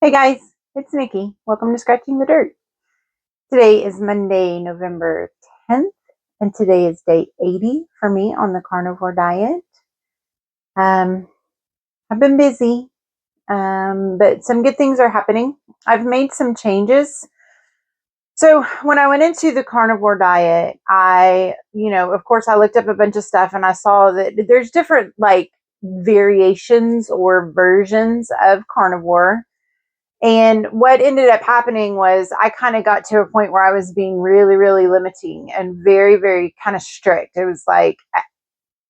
Hey guys, it's Nikki. Welcome to Scratching the Dirt. Today is Monday, November 10th, and today is day 80 for me on the carnivore diet. Um, I've been busy, but some good things are happening. I've made some changes. So when I went into the carnivore diet, of course, I looked up a bunch of stuff and I saw that there's different variations or versions of carnivore. And what ended up happening was I kind of got to a point where I was being really, really limiting and very, very kind of strict. It was like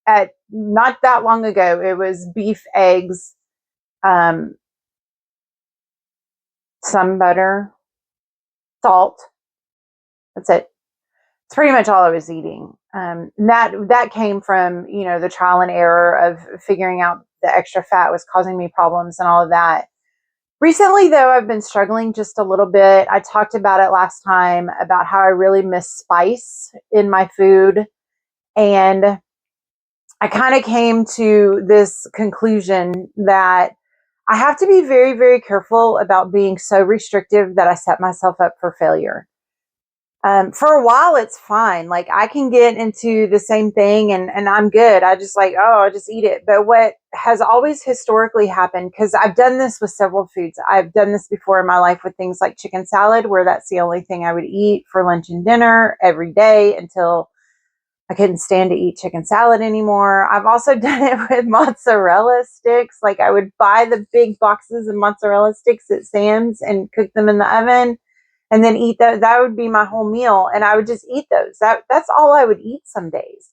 at not that long ago, it was beef, eggs, um, some butter, salt. That's it. It's pretty much all I was eating. That came from the trial and error of figuring out the extra fat was causing me problems and all of that. Recently, though, I've been struggling just a little bit. I talked about it last time about how I really miss spice in my food. And I kind of came to this conclusion that I have to be very, very careful about being so restrictive that I set myself up for failure. For a while, it's fine. Like I can get into the same thing and I'm good. I just I just eat it. But what has always historically happened, because I've done this with several foods. I've done this before in my life with things like chicken salad, where that's the only thing I would eat for lunch and dinner every day until I couldn't stand to eat chicken salad anymore. I've also done it with mozzarella sticks. Like I would buy the big boxes of mozzarella sticks at Sam's and cook them in the oven and then eat those. That would be my whole meal. And I would just eat those. That's all I would eat some days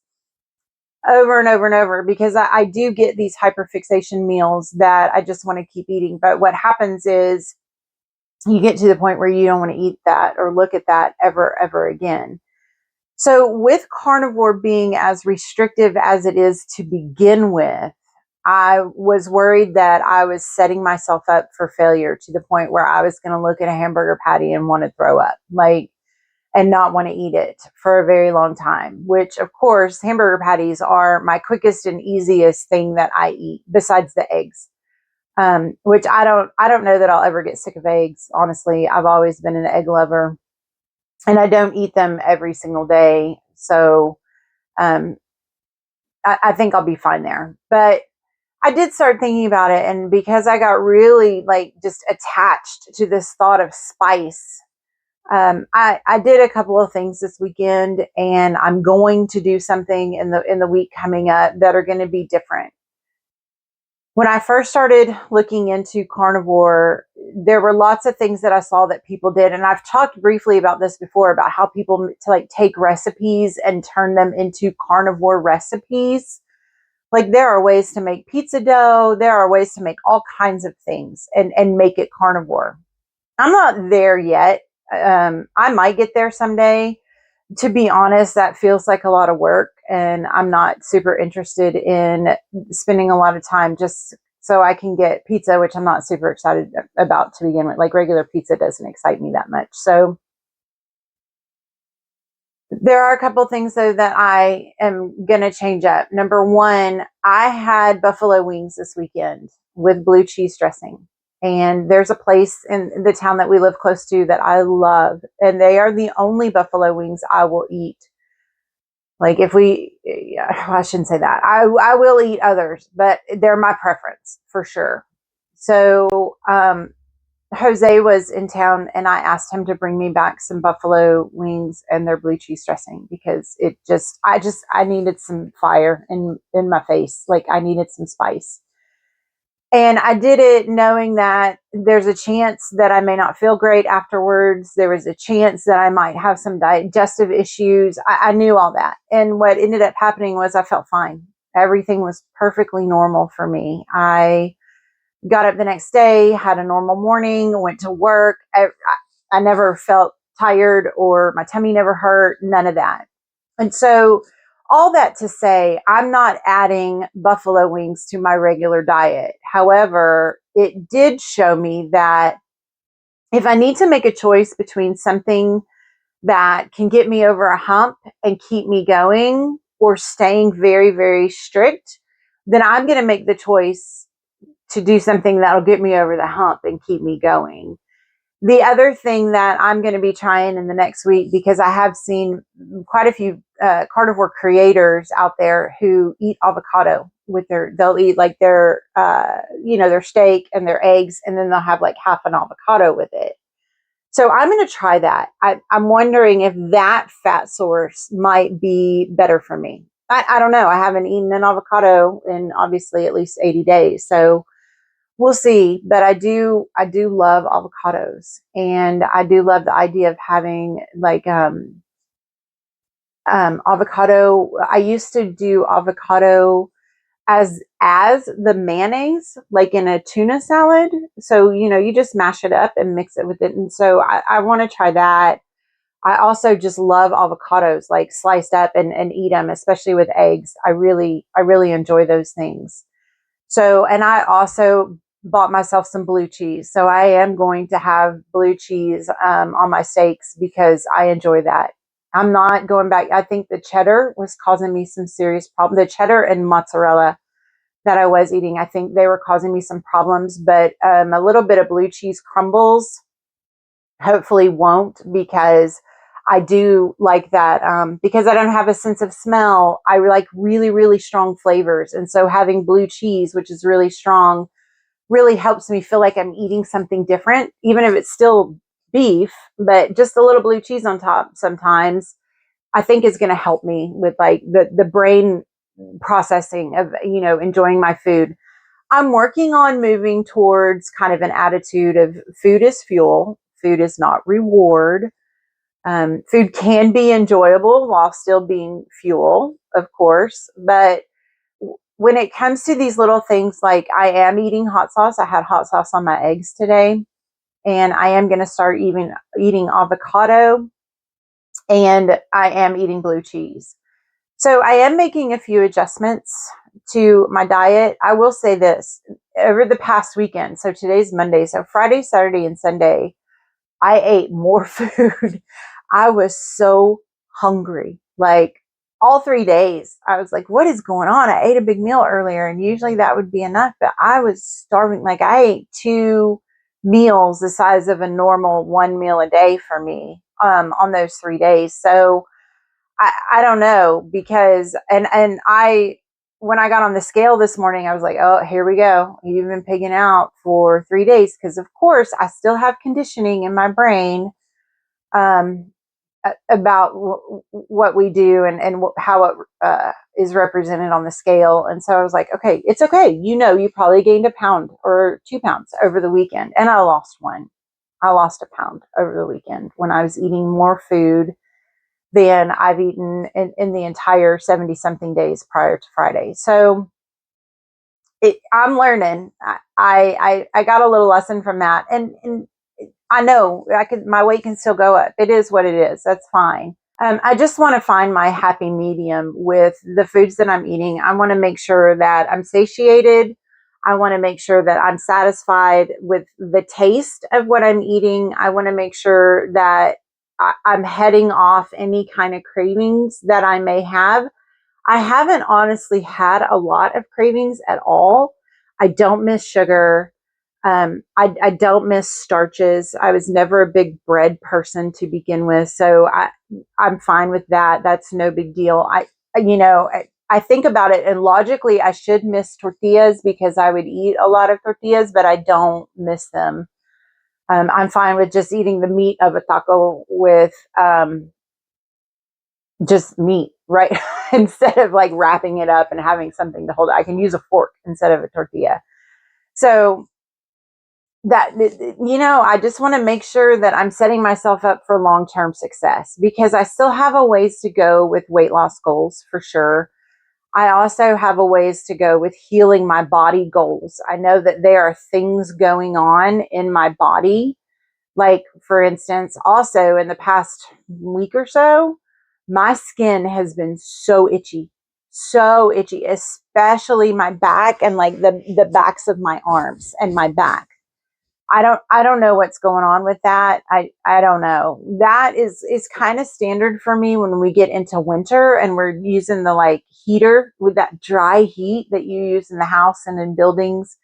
over and over and over because I do get these hyperfixation meals that I just want to keep eating. But what happens is you get to the point where you don't want to eat that or look at that ever again. So with carnivore being as restrictive as it is to begin with, I was worried that I was setting myself up for failure to the point where I was going to look at a hamburger patty and want to throw up, and not want to eat it for a very long time, which of course, hamburger patties are my quickest and easiest thing that I eat besides the eggs. Which I don't know that I'll ever get sick of eggs. Honestly, I've always been an egg lover and I don't eat them every single day. So, um, I think I'll be fine there, but I did start thinking about it. And because I got really just attached to this thought of spice, I did a couple of things this weekend and I'm going to do something in the week coming up that are going to be different. When I first started looking into carnivore, there were lots of things that I saw that people did. And I've talked briefly about this before about how people take recipes and turn them into carnivore recipes. Like there are ways to make pizza dough. There are ways to make all kinds of things and make it carnivore. I'm not there yet. I might get there someday. To be honest, that feels like a lot of work, and I'm not super interested in spending a lot of time just so I can get pizza, which I'm not super excited about to begin with. Like regular pizza doesn't excite me that much. So there are a couple things though that I am going to change up. Number one, I had buffalo wings this weekend with blue cheese dressing. And there's a place in the town that we live close to that I love. And they are the only buffalo wings I will eat. Like if we, yeah, I shouldn't say that. I will eat others, but they're my preference for sure. So, Jose was in town and I asked him to bring me back some buffalo wings and their blue cheese dressing because I needed some fire in my face. Like I needed some spice. And I did it knowing that there's a chance that I may not feel great afterwards. There was a chance that I might have some digestive issues. I knew all that. And what ended up happening was I felt fine. Everything was perfectly normal for me. I got up the next day, had a normal morning, went to work. I never felt tired or my tummy never hurt, none of that. And so all that to say, I'm not adding buffalo wings to my regular diet. However, it did show me that if I need to make a choice between something that can get me over a hump and keep me going or staying very, very strict, then I'm going to make the choice to do something that'll get me over the hump and keep me going. The other thing that I'm going to be trying in the next week, because I have seen quite a few carnivore creators out there who eat avocado with they'll eat like their steak and their eggs, and then they'll have like half an avocado with it. So I'm going to try that. I'm wondering if that fat source might be better for me. I don't know. I haven't eaten an avocado in obviously at least 80 days. So we'll see. But I do love avocados, and I do love the idea of having like avocado. I used to do avocado as the mayonnaise, like in a tuna salad. So, you just mash it up and mix it with it. And so I want to try that. I also just love avocados, like sliced up and eat them, especially with eggs. I really enjoy those things. So, and I also bought myself some blue cheese. So I am going to have blue cheese on my steaks because I enjoy that. I'm not going back. I think the cheddar was causing me some serious problems. The cheddar and mozzarella that I was eating, I think they were causing me some problems, but a little bit of blue cheese crumbles hopefully won't, because I do like that, because I don't have a sense of smell. I like really, really strong flavors. And so having blue cheese, which is really strong, really helps me feel like I'm eating something different, even if it's still beef, but just a little blue cheese on top sometimes, I think is going to help me with like the brain processing of, enjoying my food. I'm working on moving towards kind of an attitude of food is fuel, food is not reward. Food can be enjoyable while still being fuel, of course. But when it comes to these little things, like I am eating hot sauce, I had hot sauce on my eggs today, and I am going to start even eating avocado, and I am eating blue cheese. So I am making a few adjustments to my diet. I will say this, over the past weekend, so today's Monday, so Friday, Saturday, and Sunday, I ate more food. I was so hungry. Like all 3 days, I was like, what is going on? I ate a big meal earlier, and usually that would be enough, but I was starving. Like I ate 2 meals the size of a normal 1 meal a day for me on those 3 days. So I don't know, because and I when I got on the scale this morning, I was like, oh, here we go. You've been pigging out for 3 days, because of course I still have conditioning in my brain um, about what we do and how it is represented on the scale. And so I was like, okay, it's okay. You probably gained a pound or 2 pounds over the weekend, and I lost one. I lost a pound over the weekend when I was eating more food than I've eaten in the entire 70 something days prior to Friday. So I'm learning. I got a little lesson from that. And I know my weight can still go up. It is what it is. That's fine. I just want to find my happy medium with the foods that I'm eating. I want to make sure that I'm satiated. I want to make sure that I'm satisfied with the taste of what I'm eating. I want to make sure that I'm heading off any kind of cravings that I may have. I haven't honestly had a lot of cravings at all. I don't miss sugar. I don't miss starches. I was never a big bread person to begin with, so I'm fine with that. That's no big deal. I think about it, and logically, I should miss tortillas because I would eat a lot of tortillas, but I don't miss them. I'm fine with just eating the meat of a taco with just meat, right? Instead of like wrapping it up and having something to hold it. I can use a fork instead of a tortilla. So that, I just want to make sure that I'm setting myself up for long-term success, because I still have a ways to go with weight loss goals for sure. I also have a ways to go with healing my body goals. I know that there are things going on in my body. Like, for instance, also in the past week or so, my skin has been so itchy, especially my back and like the backs of my arms and my back. I don't know what's going on with that. I don't know. That is kind of standard for me when we get into winter and we're using the like heater with that dry heat that you use in the house and in buildings.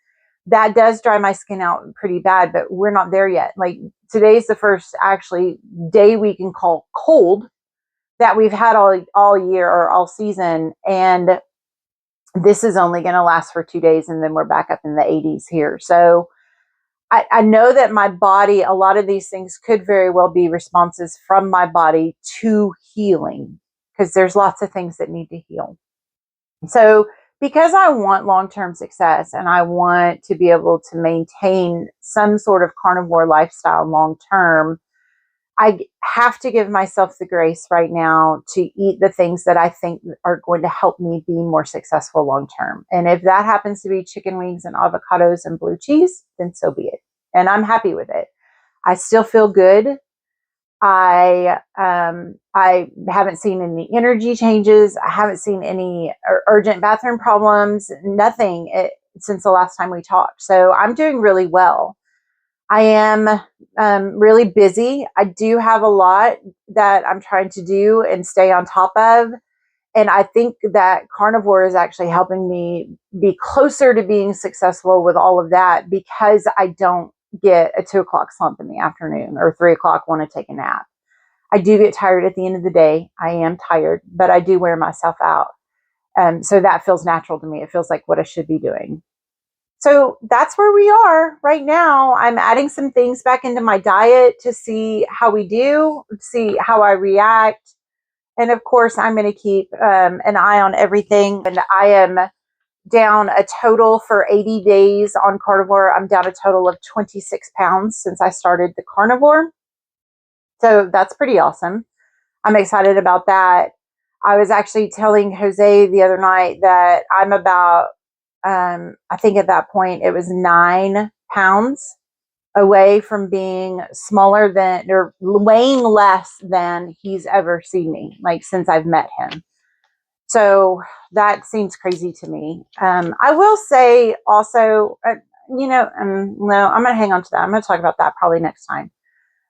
that does dry my skin out pretty bad, but we're not there yet. Like today's the first actually day we can call cold that we've had all year or all season. And this is only going to last for 2 days, and then we're back up in the 80s here. So I know that my body, a lot of these things could very well be responses from my body to healing, because there's lots of things that need to heal. So because I want long-term success and I want to be able to maintain some sort of carnivore lifestyle long-term, I have to give myself the grace right now to eat the things that I think are going to help me be more successful long-term. And if that happens to be chicken wings and avocados and blue cheese, then so be it. And I'm happy with it. I still feel good. I haven't seen any energy changes. I haven't seen any urgent bathroom problems, nothing since the last time we talked. So I'm doing really well. I am really busy. I do have a lot that I'm trying to do and stay on top of. And I think that carnivore is actually helping me be closer to being successful with all of that, because I don't get a 2 o'clock slump in the afternoon or 3 o'clock want to take a nap. I do get tired at the end of the day. I am tired, but I do wear myself out. So that feels natural to me. It feels like what I should be doing. So that's where we are right now. I'm adding some things back into my diet to see how we do, see how I react. And of course, I'm going to keep an eye on everything. And I am down a total for 80 days on carnivore. I'm down a total of 26 pounds since I started the carnivore. So that's pretty awesome. I'm excited about that. I was actually telling Jose the other night that I'm about, I think at that point it was 9 pounds away from being smaller than, or weighing less than he's ever seen me, like since I've met him. So that seems crazy to me. I will say also, no, I'm going to hang on to that. I'm going to talk about that probably next time.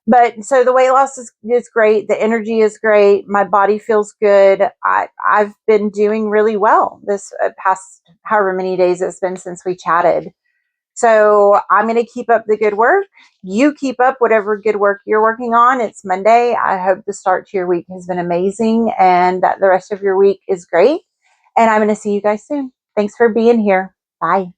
But so the weight loss is great. The energy is great. My body feels good. I've been doing really well this past however many days it's been since we chatted. So I'm going to keep up the good work. You keep up whatever good work you're working on. It's Monday. I hope the start to your week has been amazing and that the rest of your week is great. And I'm going to see you guys soon. Thanks for being here. Bye.